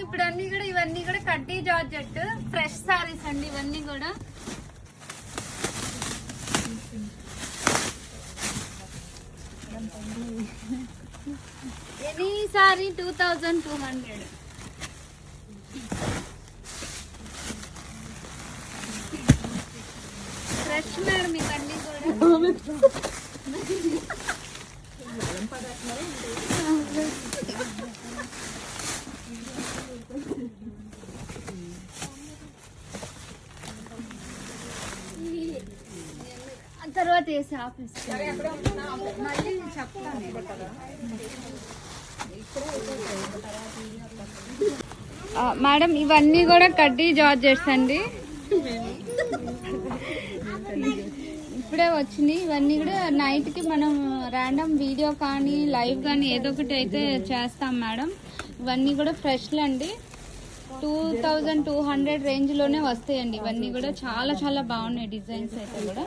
ఇప్పుడు అన్ని కూడా ఇవన్నీ కూడా కడ్డీ జార్జెట్ ఫ్రెష్ సారీస్ అండి. ఇవన్నీ కూడా ఎనీ సారీ 2200. ఫ్రెష్ మేడం ఇవన్నీ కూడా. తర్వాత వేసి ఆఫీస్ మళ్ళీ చెప్తాను. మేడం ఇవన్నీ కూడా కడ్డీ జార్జెట్స్ అండి. ఇప్పుడే వచ్చినాయి. ఇవన్నీ కూడా నైట్ కి మనం ర్యాండమ్ వీడియో కానీ లైవ్ కానీ ఏదో ఒకటి అయితే చేస్తాం మేడం. ఇవన్నీ కూడా ఫ్రెష్లు అండి. 2200 రేంజ్ లోనే వస్తాయండి. ఇవన్నీ కూడా చాలా చాలా బాగున్నాయి డిజైన్స్ అయితే కూడా.